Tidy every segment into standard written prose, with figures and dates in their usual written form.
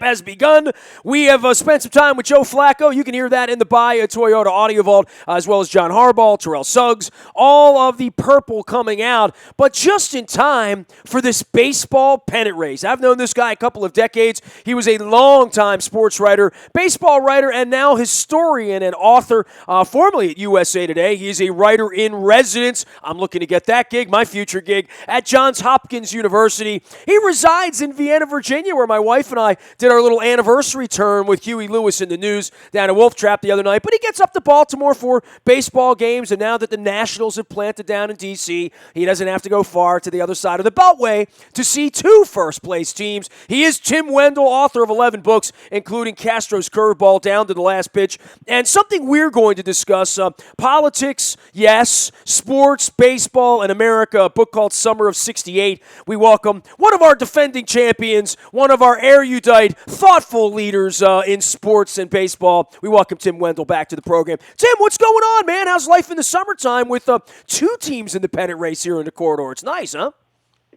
has begun. We have spent some time with Joe Flacco. You can hear that in the Buy a Toyota Audio Vault, as well as John Harbaugh, Terrell Suggs, all of the purple coming out, but just in time for this baseball pennant race. I've known this guy a couple of decades. He was a longtime sports writer, baseball writer, and now historian and author, formerly at USA Today. He is a writer in residence. I'm looking to get that gig, my future gig, at Johns Hopkins University. He resides in Vienna, Virginia, where my wife and I did our little anniversary turn with Huey Lewis in the News down at Wolf Trap the other night. But he gets up to Baltimore for baseball games, and now that the Nationals have planted down in D.C., he doesn't have to go far to the other side of the Beltway to see two first-place teams. He is Tim Wendell, author of 11 books, including Castro's Curveball, Down to the Last Pitch, and something we're going to discuss, politics, yes, sports, baseball, and America, a book called Summer of '68. We welcome one of our defending champions, one of our erudite, thoughtful leaders in sports and baseball. We welcome Tim Wendell back to the program. Tim, what's going on, man? How's life in the summertime with two teams in the pennant race here in the corridor? It's nice, huh?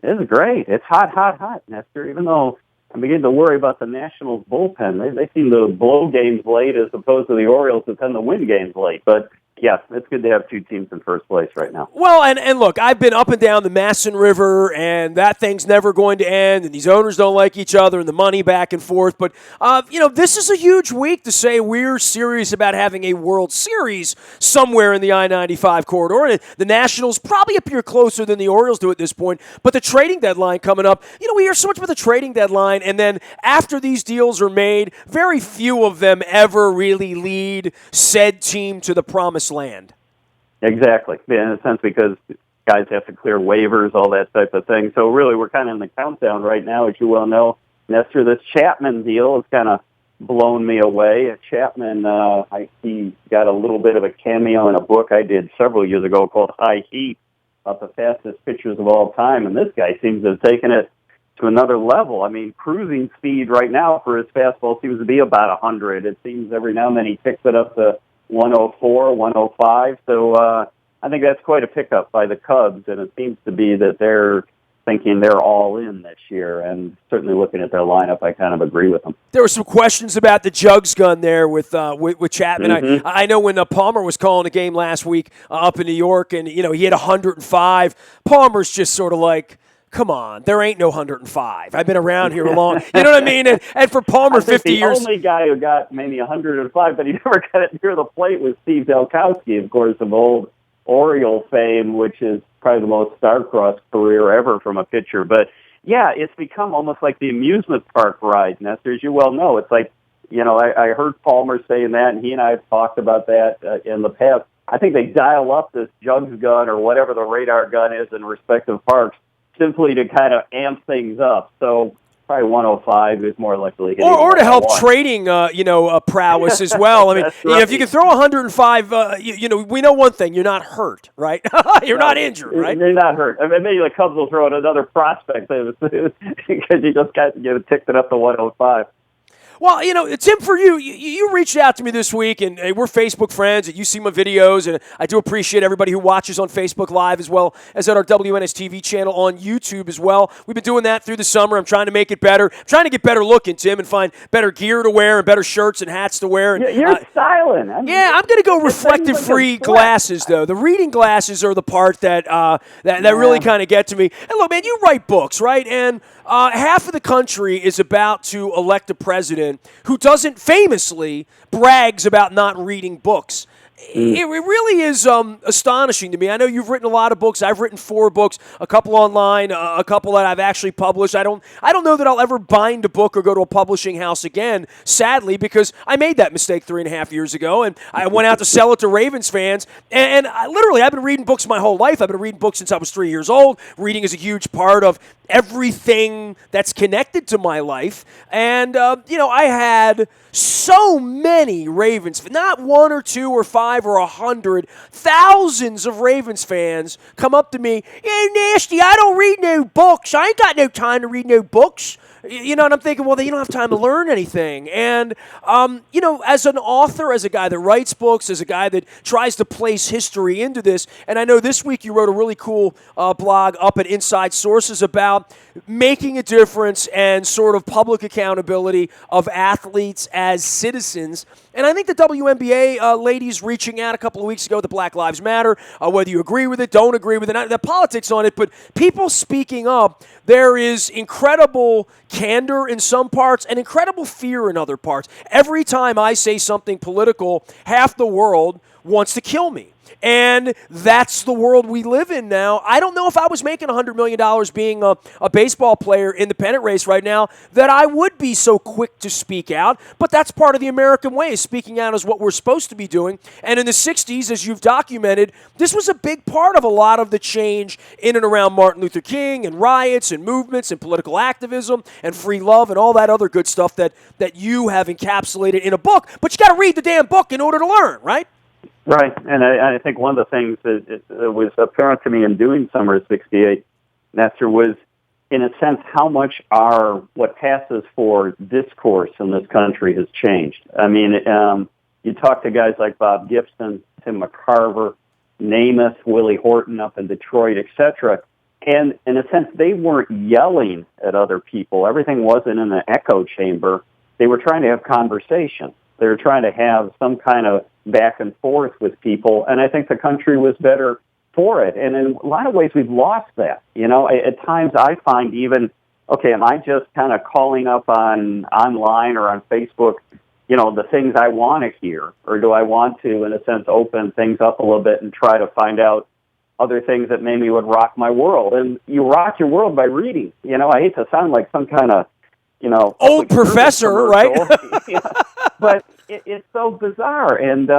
It's great. It's hot, Nestor. Even though I'm beginning to worry about the Nationals bullpen. They seem to blow games late as opposed to the Orioles who tend to win games late. But yeah, it's good to have two teams in first place right now. Well, and look, I've been up and down the Masson River, and that thing's never going to end, and these owners don't like each other, and the money back and forth. But, this is a huge week to say we're serious about having a World Series somewhere in the I-95 corridor. And the Nationals probably appear closer than the Orioles do at this point. But the trading deadline coming up, we hear so much about the trading deadline, and then after these deals are made, very few of them ever really lead said team to the promised land. Exactly. Yeah, in a sense, because guys have to clear waivers, all that type of thing. So really, we're kind of in the countdown right now, as you well know. Nestor, this Chapman deal has kind of blown me away. Chapman, he got a little bit of a cameo in a book I did several years ago called High Heat, about the fastest pitchers of all time, and this guy seems to have taken it to another level. I mean, cruising speed right now for his fastball seems to be about 100. It seems every now and then he picks it up to 104, 105. So I think that's quite a pickup by the Cubs, and it seems to be that they're thinking they're all in this year, and certainly looking at their lineup, I kind of agree with them. There were some questions about the jugs gun there with Chapman. Mm-hmm. I know when Palmer was calling a game last week up in New York, and he had 105. Palmer's just sort of like, come on, there ain't no 105. I've been around here a long, you know what I mean? And for Palmer, 50 years. The only guy who got maybe 105, but he never got it near the plate, was Steve Delkowski, of course, of old Oriole fame, which is probably the most star-crossed career ever from a pitcher. But, yeah, it's become almost like the amusement park ride, Nestor, as you well know. It's like, I heard Palmer saying that, and he and I have talked about that in the past. I think they dial up this jugs gun or whatever the radar gun is in respective parks simply to kind of amp things up. So probably 105 is more likely. Or to help trading, prowess as well. I mean, right. If you can throw 105, we know one thing: you're not hurt, right? You're not injured, right? You're not hurt. I mean, maybe the Cubs will throw in another prospect because you just got ticked it up to 105. Well, Tim, for you reached out to me this week, and we're Facebook friends, and you see my videos, and I do appreciate everybody who watches on Facebook Live as well as at our WNST TV channel on YouTube as well. We've been doing that through the summer. I'm trying to make it better. I'm trying to get better looking, Tim, and find better gear to wear and better shirts and hats to wear. And, you're styling. I'm going to go reflective-free glasses, though. The reading glasses are the part that really kind of get to me. And look, man, you write books, right? And half of the country is about to elect a president who doesn't famously brags about not reading books. It really is astonishing to me. I know you've written a lot of books. I've written 4 books, a couple online, a couple that I've actually published. I don't know that I'll ever bind a book or go to a publishing house again, sadly, because I made that mistake 3.5 years ago, and I went out to sell it to Ravens fans. And I've been reading books my whole life. I've been reading books since I was 3 years old. Reading is a huge part of everything that's connected to my life. And, I had so many Ravens, not 1 or 2 or 5 or 100, thousands of Ravens fans come up to me, "Hey, Nasty, I don't read no books. I ain't got no time to read no books." And I'm thinking, well, you don't have time to learn anything. And, as an author, as a guy that writes books, as a guy that tries to place history into this, and I know this week you wrote a really cool blog up at Inside Sources about making a difference and sort of public accountability of athletes as citizens. And I think the WNBA ladies reaching out a couple of weeks ago, the Black Lives Matter, whether you agree with it, don't agree with it, not the politics on it, but people speaking up, there is incredible candor in some parts and incredible fear in other parts. Every time I say something political, half the world wants to kill me. And that's the world we live in now. I don't know if I was making $100 million being a baseball player in the pennant race right now that I would be so quick to speak out, but that's part of the American way. Speaking out is what we're supposed to be doing. And in the 60s, as you've documented, this was a big part of a lot of the change in and around Martin Luther King and riots and movements and political activism and free love and all that other good stuff that you have encapsulated in a book. But you got to read the damn book in order to learn, right? Right, and I think one of the things that was apparent to me in doing Summer of '68, Nestor, was, in a sense, how much what passes for discourse in this country has changed. I mean, you talk to guys like Bob Gibson, Tim McCarver, Namath, Willie Horton up in Detroit, etc., and in a sense, they weren't yelling at other people. Everything wasn't in an echo chamber. They were trying to have conversation. They were trying to have some kind of back and forth with people, and I think the country was better for it. And in a lot of ways, we've lost that. At times I find even, okay, am I just kind of calling up online or on Facebook, the things I want to hear, or do I want to, in a sense, open things up a little bit and try to find out other things that maybe would rock my world? And you rock your world by reading. I hate to sound like some kind of, old professor, right? Yeah. But it's so bizarre. And,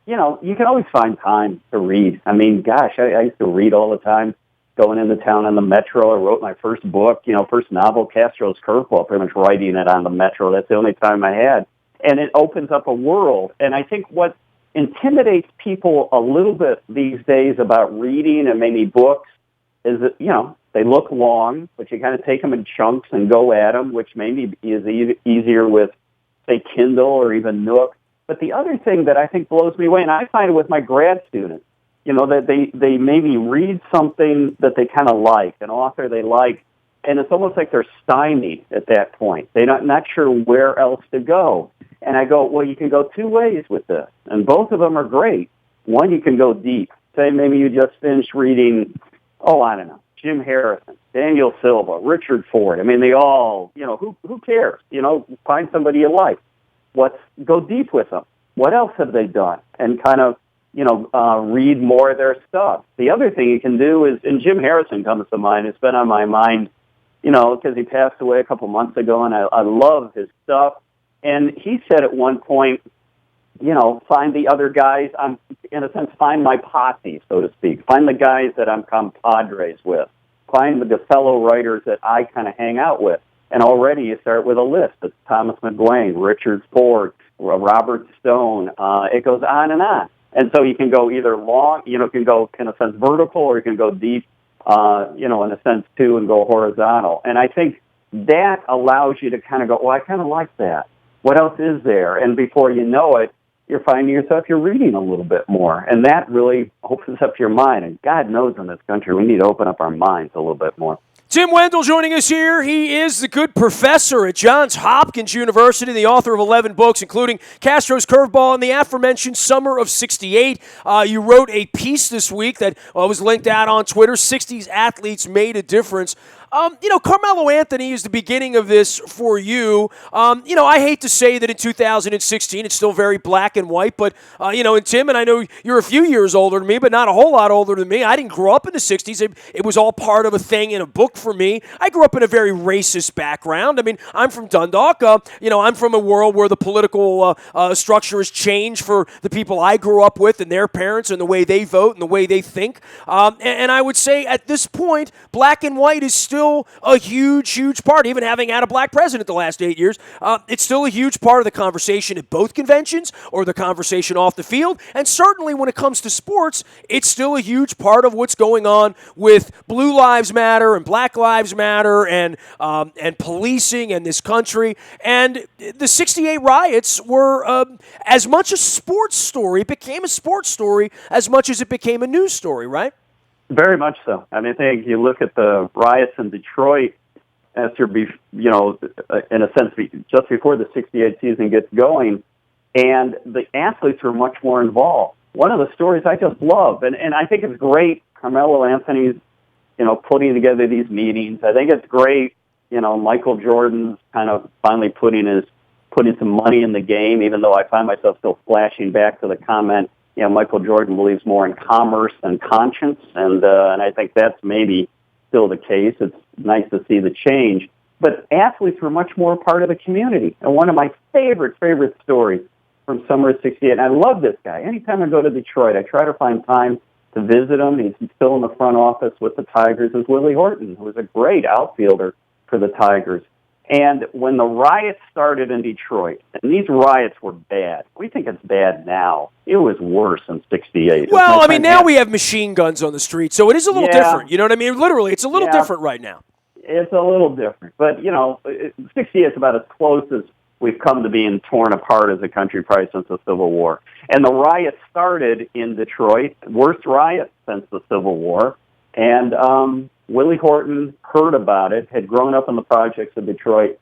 you can always find time to read. I mean, gosh, I used to read all the time going into town on the Metro. I wrote my first book, first novel, Castro's Curveball, pretty much writing it on the Metro. That's the only time I had. And it opens up a world. And I think what intimidates people a little bit these days about reading and maybe books is that, they look long, but you kind of take them in chunks and go at them, which maybe is easier with, say, Kindle or even Nook. But the other thing that I think blows me away, and I find it with my grad students, that they maybe read something that they kind of like, an author they like, and it's almost like they're stymied at that point. They're not sure where else to go. And I go, well, you can go two ways with this, and both of them are great. One, you can go deep. Say maybe you just finished reading, I don't know, Jim Harrison, Daniel Silva, Richard Ford. I mean, they all, who cares? Find somebody you like. Go deep with them. What else have they done? And kind of, read more of their stuff. The other thing you can do is, and Jim Harrison comes to mind, it's been on my mind, because he passed away a couple months ago, and I love his stuff. And he said at one point, find the other guys, in a sense, find my posse, so to speak. Find the guys that I'm compadres with. Find the fellow writers that I kind of hang out with. And already you start with a list. It's Thomas McGuane, Richard Ford, Robert Stone. It goes on and on. And so you can go either long, can go, in a sense, vertical, or you can go deep, in a sense, too, and go horizontal. And I think that allows you to kind of go, I kind of like that. What else is there? And before you know it, you're finding yourself, you're reading a little bit more. And that really opens up your mind. And God knows in this country, we need to open up our minds a little bit more. Tim Wendell joining us here. He is the good professor at Johns Hopkins University, the author of 11 books, including Castro's Curveball and the aforementioned Summer of '68. You wrote a piece this week that was linked out on Twitter, 60s Athletes Made a Difference. Carmelo Anthony is the beginning of this for you. I hate to say that in 2016 it's still very black and white, but, and Tim, and I know you're a few years older than me, but not a whole lot older than me. I didn't grow up in the 60s. It was all part of a thing in a book for me. I grew up in a very racist background. I mean, I'm from Dundalk. I'm from a world where the political structure has changed for the people I grew up with and their parents and the way they vote and the way they think. And I would say at this point, black and white is still still a huge, huge part. Even having had a black president the last 8 years, it's still a huge part of the conversation at both conventions or the conversation off the field. And certainly when it comes to sports, it's still a huge part of what's going on with Blue Lives Matter and Black Lives Matter and policing in this country. And the 68 riots were as much a sports story, it became a sports story as much as it became a news story, right? Very much so. I mean, I think you look at the riots in Detroit, after, in a sense, just before the 68 season gets going, and the athletes were much more involved. One of the stories I just love, and I think it's great, Carmelo Anthony's, putting together these meetings. I think it's great, Michael Jordan's kind of finally putting some money in the game, even though I find myself still flashing back to the comment, Michael Jordan believes more in commerce than conscience, and I think that's maybe still the case. It's nice to see the change. But athletes were much more part of the community. And one of my favorite stories from summer of 68, and I love this guy. Anytime I go to Detroit, I try to find time to visit him. He's still in the front office with the Tigers, is Willie Horton, who was a great outfielder for the Tigers. And when the riots started in Detroit, and these riots were bad. We think it's bad now. It was worse in 68. Well, I mean, now we have machine guns on the street, so it is a little different. You know what I mean? Literally, it's a little different right now. It's a little different. But, 68 is about as close as we've come to being torn apart as a country probably since the Civil War. And the riots started in Detroit, worst riot since the Civil War. And Willie Horton heard about it, had grown up in the projects of Detroit,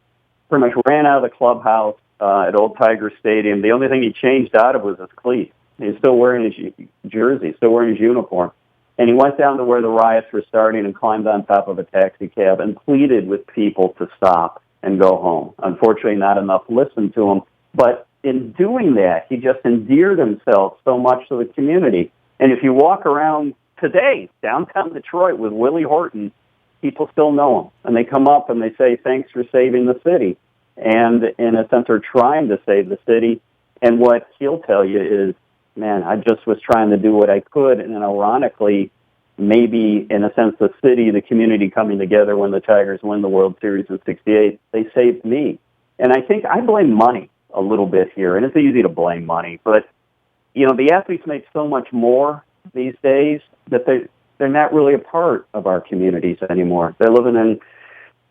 pretty much ran out of the clubhouse at Old Tiger Stadium. The only thing he changed out of was his cleats. He's still wearing his jersey, still wearing his uniform. And he went down to where the riots were starting and climbed on top of a taxi cab and pleaded with people to stop and go home. Unfortunately, not enough listened to him. But in doing that, he just endeared himself so much to the community. And if you walk around today, downtown Detroit with Willie Horton, people still know him. And they come up and they say, thanks for saving the city. And in a sense, they're trying to save the city. And what he'll tell you is, man, I just was trying to do what I could. And then ironically, maybe in a sense, the city, the community coming together when the Tigers win the World Series in 68, they saved me. And I think I blame money a little bit here. And it's easy to blame money. But, the athletes make so much more these days that they're not really a part of our communities anymore. They're living in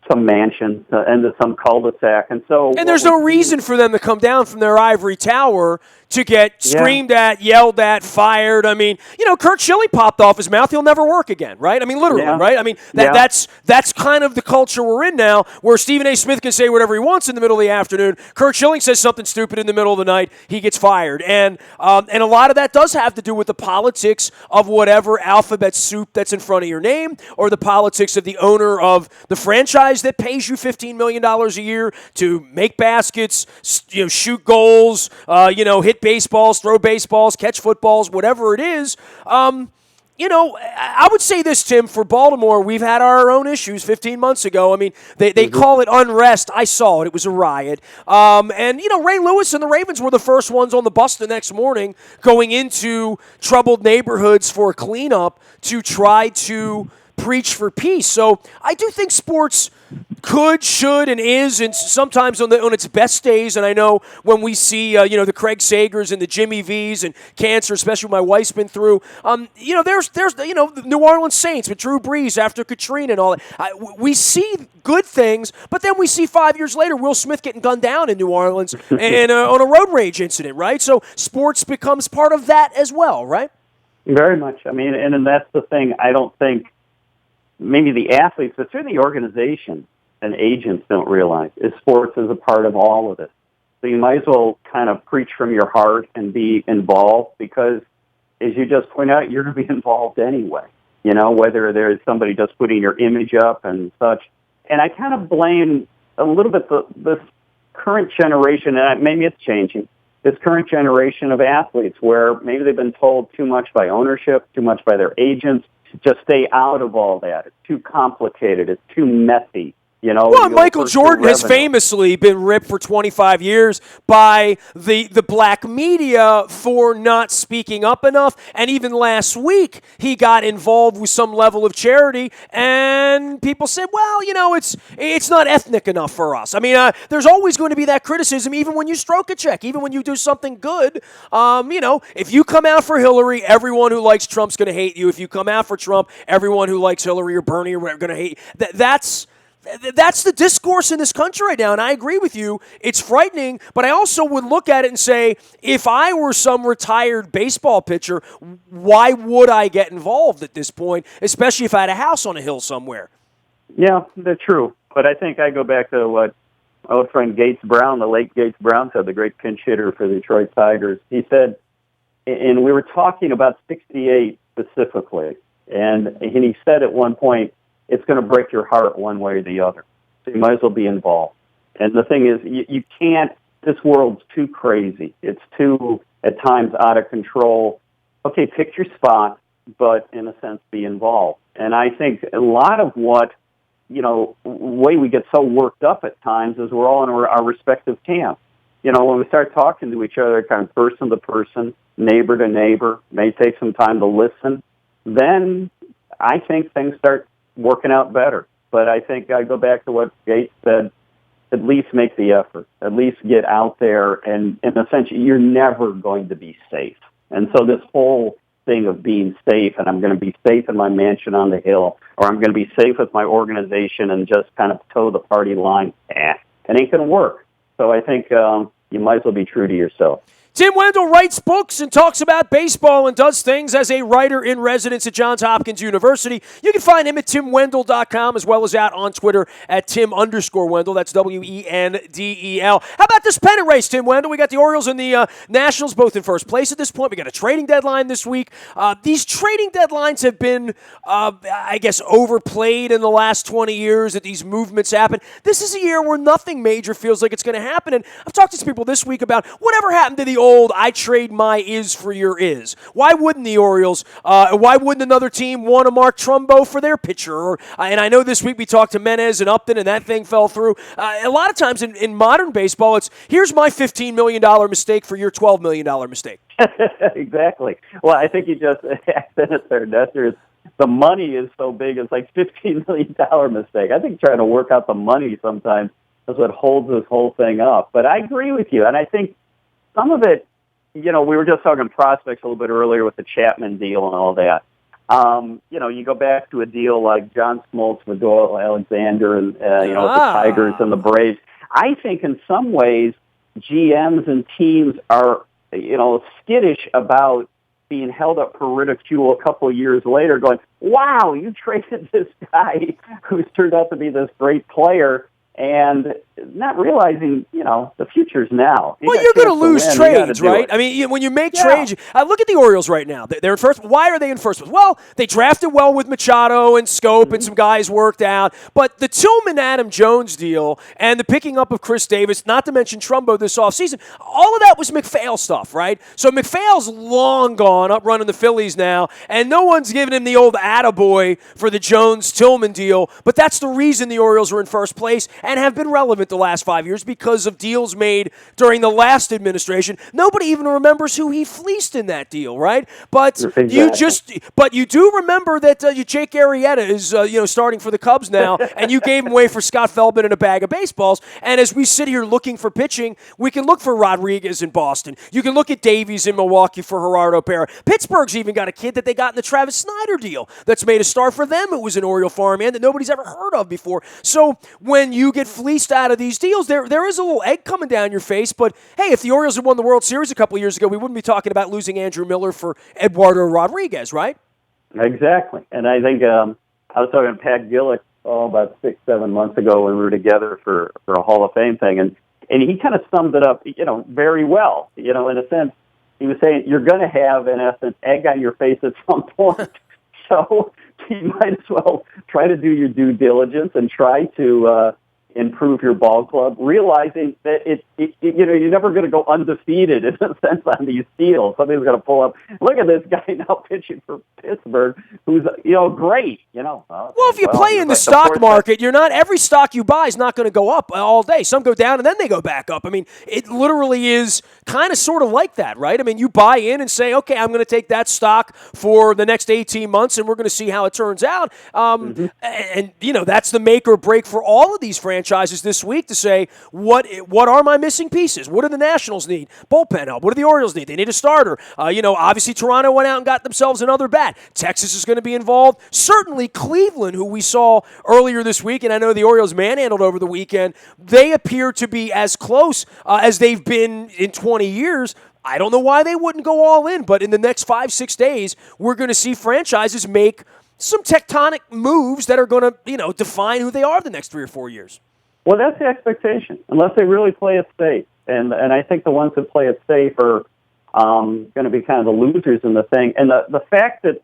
some mansion and some cul-de-sac. And there's no reason for them to come down from their ivory tower to get screamed at, yelled at, fired. I mean, Kurt Schilling popped off his mouth. He'll never work again, right? I mean, literally, right? I mean, that's kind of the culture we're in now, where Stephen A. Smith can say whatever he wants in the middle of the afternoon. Kurt Schilling says something stupid in the middle of the night, he gets fired. And a lot of that does have to do with the politics of whatever alphabet soup that's in front of your name, or the politics of the owner of the franchise that pays you $15 million a year to make baskets, shoot goals, hit baseballs, throw baseballs, catch footballs, whatever it is. I would say this, Tim, for Baltimore, we've had our own issues 15 months ago. I mean, they call it unrest. I saw it. It was a riot. Ray Lewis and the Ravens were the first ones on the bus the next morning going into troubled neighborhoods for a cleanup to try to preach for peace. So I do think sports could, should, and is, and sometimes on its best days. And I know when we see, the Craig Sagers and the Jimmy V's and cancer, especially what my wife's been through. There's the New Orleans Saints with Drew Brees after Katrina and all that. We see good things, but then we see 5 years later Will Smith getting gunned down in New Orleans and on a road rage incident, right? So sports becomes part of that as well, right? Very much. I mean, and that's the thing. I don't think maybe the athletes, but certainly the organization and agents don't realize is sports is a part of all of it. So you might as well kind of preach from your heart and be involved because, as you just point out, you're going to be involved anyway, whether there's somebody just putting your image up and such. And I kind of blame a little bit this current generation, and maybe it's changing, this current generation of athletes where maybe they've been told too much by ownership, too much by their agents, just stay out of all that. It's too complicated. It's too messy. Well, you'll Michael hurt your Jordan has revenue. famously been ripped for 25 years by the black media for not speaking up enough. And even last week, he got involved with some level of charity, and people said, well, it's not ethnic enough for us. I mean, there's always going to be that criticism, even when you stroke a check, even when you do something good. If you come out for Hillary, everyone who likes Trump's going to hate you. If you come out for Trump, everyone who likes Hillary or Bernie are going to hate you. That's the discourse in this country right now, and I agree with you. It's frightening, but I also would look at it and say, if I were some retired baseball pitcher, why would I get involved at this point, especially if I had a house on a hill somewhere? Yeah, that's true. But I think I go back to what my old friend Gates Brown, the late Gates Brown, said, the great pinch hitter for the Detroit Tigers. He said, and we were talking about 68 specifically, and he said at one point, it's going to break your heart one way or the other. So you might as well be involved. And the thing is, you can't, this world's too crazy. It's too, at times, out of control. Okay, pick your spot, but in a sense, be involved. And I think a lot of what, way we get so worked up at times is we're all in our respective camps. When we start talking to each other, kind of person to person, neighbor to neighbor, may take some time to listen, then I think things start working out better. But I think I go back to what Gates said, at least make the effort, at least get out there, and in a sense, you're never going to be safe. And so this whole thing of being safe, and I'm going to be safe in my mansion on the hill, or I'm going to be safe with my organization and just kind of toe the party line, it ain't going to work. So I think you might as well be true to yourself. Tim Wendell writes books and talks about baseball and does things as a writer in residence at Johns Hopkins University. You can find him at timwendell.com as well as out on Twitter at Tim_Wendell. That's Wendel. How about this pennant race, Tim Wendell? We got the Orioles and the Nationals both in first place at this point. We got a trading deadline this week. These trading deadlines have been, overplayed in the last 20 years that these movements happen. This is a year where nothing major feels like it's going to happen. And I've talked to some people this week about whatever happened to the old I trade my is for your is. Why wouldn't the Orioles, why wouldn't another team want to mark Trumbo for their pitcher? And I know this week we talked to Menez and Upton and that thing fell through. A lot of times in modern baseball, it's here's my $15 million mistake for your $12 million mistake. Exactly. Well, I think you just said it there, Nestor. The money is so big, it's like $15 million mistake. I think trying to work out the money sometimes is what holds this whole thing up. But I agree with you, and I think some of it, we were just talking prospects a little bit earlier with the Chapman deal and all that. You go back to a deal like John Smoltz with Doyle Alexander and, with the Tigers and the Braves. I think in some ways GMs and teams are, skittish about being held up for ridicule a couple of years later going, wow, you traded this guy who's turned out to be this great player. And not realizing, the future's now. Well, you're going to lose trades, right? I mean, when you make trades, look at the Orioles right now. They're in first. Why are they in first place? Well, they drafted well with Machado and Scope, and some guys worked out. But the Tillman-Adam Jones deal and the picking up of Chris Davis, not to mention Trumbo this offseason, all of that was McPhail stuff, right? So McPhail's long gone, up running the Phillies now, and no one's giving him the old attaboy for the Jones-Tillman deal. But that's the reason the Orioles are in first place and have been relevant the last 5 years because of deals made during the last administration. Nobody even remembers who he fleeced in that deal, right? But you do remember that Jake Arrieta is starting for the Cubs now, and you gave him away for Scott Feldman and a bag of baseballs. And as we sit here looking for pitching, we can look for Rodriguez in Boston. You can look at Davies in Milwaukee for Gerardo Pera. Pittsburgh's even got a kid that they got in the Travis Snyder deal that's made a star for them. It was an Oriole farmhand that nobody's ever heard of before. So when you get fleeced out of these deals, there is a little egg coming down your face. But hey, if the Orioles had won the World Series a couple of years ago, we wouldn't be talking about losing Andrew Miller for Eduardo Rodriguez, right? Exactly. And I think I was talking to Pat Gillick about 6-7 months ago when we were together for a Hall of Fame thing, and he kind of summed it up, very well. In a sense, he was saying you're going to have, in essence, egg on your face at some point. So you might as well try to do your due diligence and try to improve your ball club, realizing that you're never going to go undefeated in a sense on these deals. Somebody's going to pull up. Look at this guy now pitching for Pittsburgh, who's great. Well, if you play in the stock market, you're not every stock you buy is not going to go up all day. Some go down and then they go back up. I mean, it literally is kind of sort of like that, right? I mean, you buy in and say, okay, I'm going to take that stock for the next 18 months, and we're going to see how it turns out. And that's the make or break for all of these franchises this week to say, what are my missing pieces? What do the Nationals need? Bullpen help. What do the Orioles need? They need a starter. Obviously Toronto went out and got themselves another bat. Texas is going to be involved. Certainly Cleveland, who we saw earlier this week, and I know the Orioles manhandled over the weekend, they appear to be as close as they've been in 20 years. I don't know why they wouldn't go all in, but in the next 5-6 days, we're going to see franchises make some tectonic moves that are going to, define who they are the next 3 or 4 years. Well, that's the expectation, unless they really play it safe. And I think the ones that play it safe are going to be kind of the losers in the thing. And the fact that,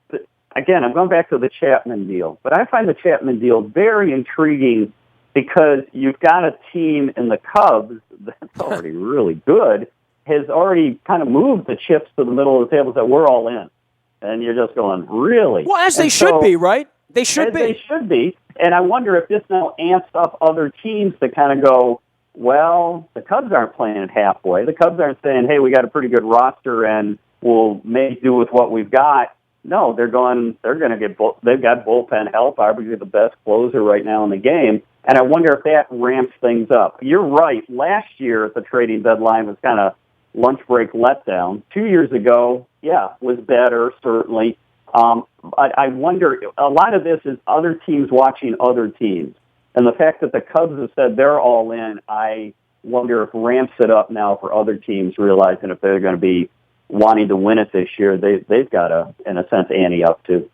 again, I'm going back to the Chapman deal, but I find the Chapman deal very intriguing because you've got a team in the Cubs that's already really good, has already kind of moved the chips to the middle of the table that we're all in. And you're just going, really? Well, as they should be, right? They should be. They should be. And I wonder if this now amps up other teams to kind of go, well, the Cubs aren't playing it halfway. The Cubs aren't saying, hey, we got a pretty good roster and we'll make do with what we've got. No, they're going to get, they've got bullpen help, arguably the best closer right now in the game. And I wonder if that ramps things up. You're right. Last year at the trading deadline was kind of lunch break letdown. 2 years ago, was better, certainly. But I wonder, a lot of this is other teams watching other teams. And the fact that the Cubs have said they're all in, I wonder if ramps it up now for other teams, realizing if they're going to be wanting to win it this year, they've got to, in a sense, ante up too.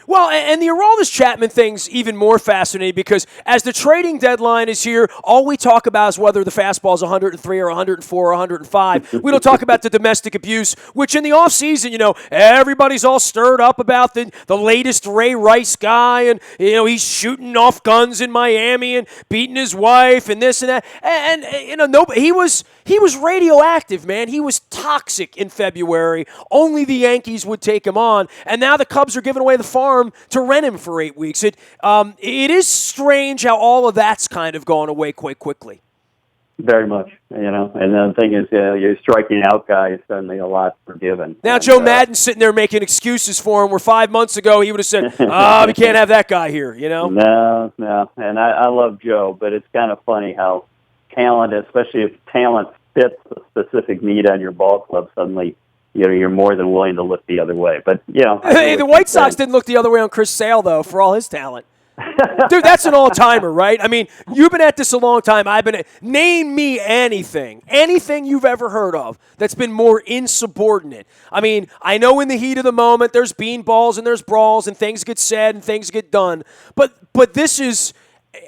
Well, and the Aroldis Chapman thing's even more fascinating because as the trading deadline is here, all we talk about is whether the fastball is 103 or 104 or 105. We don't talk about the domestic abuse, which in the offseason, everybody's all stirred up about the latest Ray Rice guy, and, he's shooting off guns in Miami and beating his wife and this and that. And he was radioactive, man. He was toxic in February. Only the Yankees would take him on, and now the Cubs are giving away the farm to rent him for 8 weeks. It is strange how all of that's kind of gone away quite quickly. Very much, And the thing is, you're striking out guys suddenly a lot forgiven. Now Joe Madden's sitting there making excuses for him, where 5 months ago he would have said, we can't have that guy here, No. And I love Joe, but it's kind of funny how talent, especially if talent fits a specific need on your ball club, suddenly you're more than willing to look the other way. But, Hey, the White Sox didn't look the other way on Chris Sale, though, for all his talent. Dude, that's an all-timer, right? I mean, you've been at this a long time. Name me anything you've ever heard of that's been more insubordinate. I mean, I know in the heat of the moment there's beanballs and there's brawls and things get said and things get done, but this is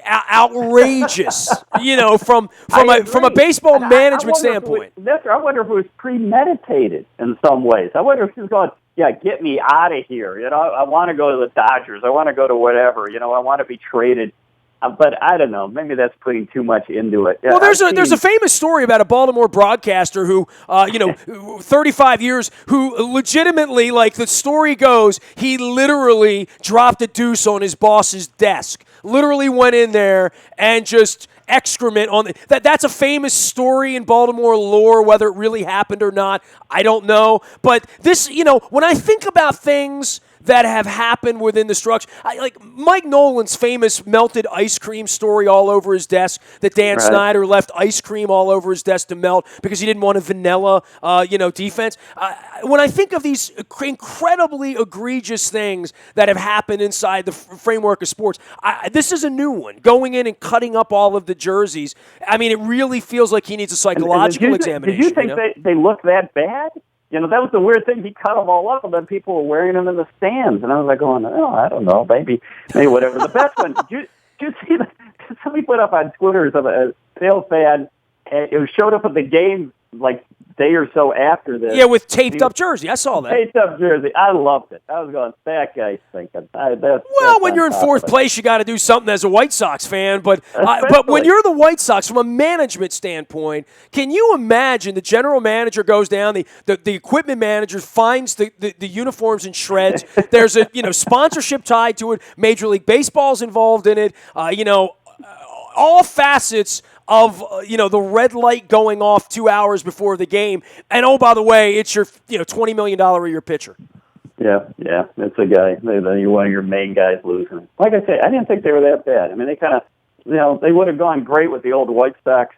outrageous, from a baseball management standpoint. I wonder if it was premeditated in some ways. I wonder if he was going, get me out of here. I want to go to the Dodgers. I want to go to whatever. I want to be traded. But I don't know. Maybe that's putting too much into it. Well, there's a famous story about a Baltimore broadcaster who, 35 years, who legitimately, like the story goes, he literally dropped a deuce on his boss's desk. Literally went in there and just excrement on that's a famous story in Baltimore lore. Whether it really happened or not, I don't know. But this, when I think about things that have happened within the structure, like Mike Nolan's famous melted ice cream story all over his desk, that Dan Snyder left ice cream all over his desk to melt because he didn't want a vanilla, defense. When I think of these incredibly egregious things that have happened inside the framework of sports, this is a new one. Going in and cutting up all of the jerseys. I mean, it really feels like he needs a psychological examination. Did you think they look that bad? That was the weird thing. He cut them all up, and then people were wearing them in the stands. And I was like going, I don't know, maybe whatever. The best one, did you see somebody put up on Twitter, a Sale fan, and it showed up at the game like day or so after this. Yeah, with taped up jersey. I saw that. Taped up jersey. I loved it. I was going, that guy's thinking. Well, when you're in fourth place, you got to do something as a White Sox fan. But when you're the White Sox, from a management standpoint, can you imagine the general manager goes down, the equipment manager finds the uniforms in shreds. There's a sponsorship tied to it. Major League Baseball's involved in it. All facets of the red light going off 2 hours before the game, and oh, by the way, it's your $20 million a year pitcher. Yeah, it's a guy. One of your main guys losing. Like I say, I didn't think they were that bad. I mean, they kind of, they would have gone great with the old White Sox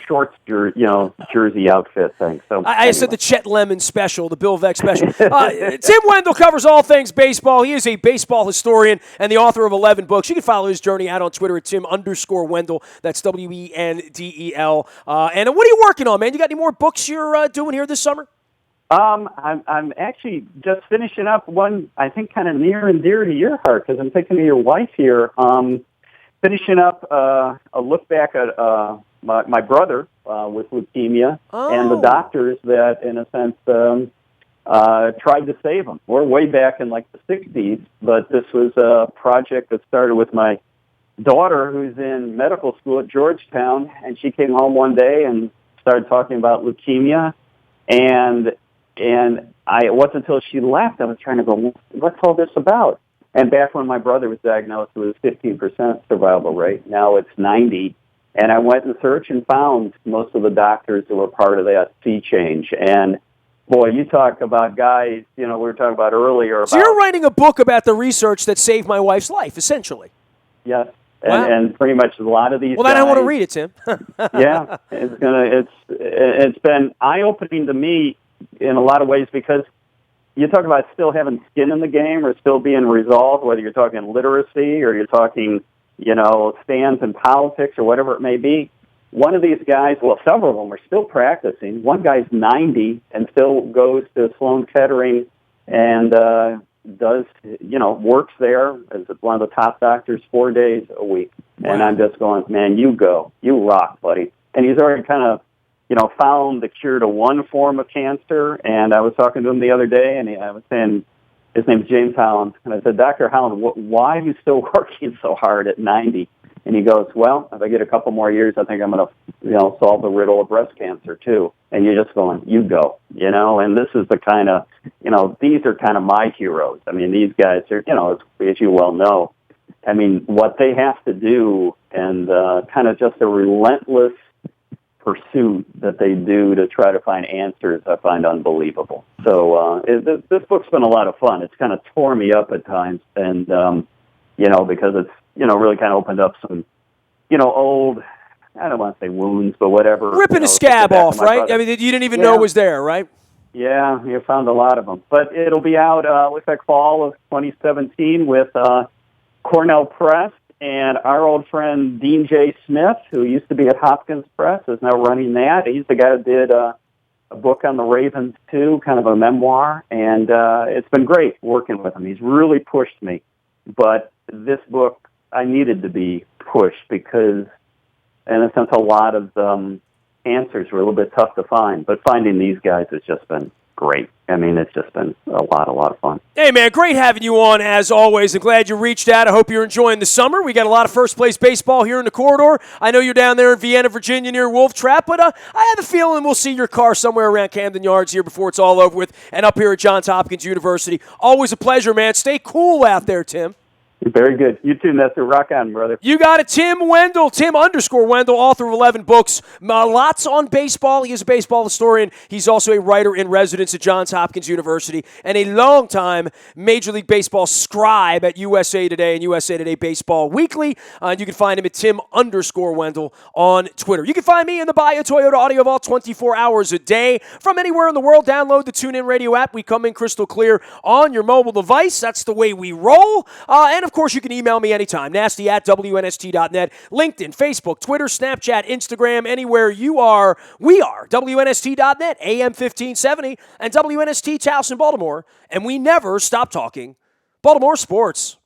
shorts, jersey outfit thing. So I said the Chet Lemon special, the Bill Vex special. Tim Wendell covers all things baseball. He is a baseball historian and the author of 11 books. You can follow his journey out on Twitter at Tim_Wendell. That's WENDEL. And what are you working on, man? You got any more books you're doing here this summer? I'm actually just finishing up one, I think, kind of near and dear to your heart, because I'm thinking of your wife here. Finishing up a look back at my brother with leukemia and the doctors that, in a sense, tried to save him. We're way back in like the 60s, but this was a project that started with my daughter, who's in medical school at Georgetown, and she came home one day and started talking about leukemia, and it wasn't until she left I was trying to go, what's all this about? And back when my brother was diagnosed, it was 15% survival rate. Now it's 90%. And I went and searched and found most of the doctors who were part of that sea change. And, boy, you talk about guys, we were talking about earlier. So you're writing a book about the research that saved my wife's life, essentially. Yes. Wow. And pretty much a lot of these Well, then I want to read it, Tim. Yeah. It's been eye-opening to me in a lot of ways, because you talk about still having skin in the game or still being resolved, whether you're talking literacy or you're talking stands in politics or whatever it may be. One of these guys, well, several of them are still practicing. One guy's 90 and still goes to Sloan Kettering and does, works there as one of the top doctors 4 days a week. Wow. And I'm just going, man, you rock, buddy. And he's already kind of, found the cure to one form of cancer. And I was talking to him the other day, and I was saying, his name's James Holland. And I said, Dr. Holland, why are you still working so hard at 90? And he goes, well, if I get a couple more years, I think I'm going to, solve the riddle of breast cancer too. And you're just going, you go, and this is the kind of, these are kind of my heroes. I mean, these guys are, as you well know, I mean, what they have to do and kind of just a relentless pursuit that they do to try to find answers, I find unbelievable. So this book's been a lot of fun. It's kind of tore me up at times, and because it's really kind of opened up some old, I don't want to say wounds, but whatever. Ripping a scab off, right? Brother. I mean, you didn't even know it was there, right? Yeah, you found a lot of them. But it'll be out, looks like fall of 2017 with Cornell Press. And our old friend Dean J. Smith, who used to be at Hopkins Press, is now running that. He's the guy who did a book on the Ravens, too, kind of a memoir. And it's been great working with him. He's really pushed me. But this book, I needed to be pushed because, in a sense, a lot of answers were a little bit tough to find. But finding these guys has just been great. I mean, it's just been a lot of fun. Hey, man, great having you on, as always. I'm glad you reached out. I hope you're enjoying the summer. We got a lot of first-place baseball here in the corridor. I know you're down there in Vienna, Virginia, near Wolf Trap, but I have a feeling we'll see your car somewhere around Camden Yards here before it's all over with, and up here at Johns Hopkins University. Always a pleasure, man. Stay cool out there, Tim. Very good. You too, Nestor. Rock on, brother. You got it. Tim Wendell, Tim_Wendell, author of 11 books. Lots on baseball. He is a baseball historian. He's also a writer in residence at Johns Hopkins University and a longtime Major League Baseball scribe at USA Today and USA Today Baseball Weekly. You can find him at Tim_Wendell on Twitter. You can find me in the Buy a Toyota Audio Vault 24 hours a day. From anywhere in the world, download the TuneIn Radio app. We come in crystal clear on your mobile device. That's the way we roll. And of course, you can email me anytime, nasty@WNST.net, LinkedIn, Facebook, Twitter, Snapchat, Instagram, anywhere you are, we are, WNST.net, AM 1570, and WNST Towson, Baltimore, and we never stop talking Baltimore sports.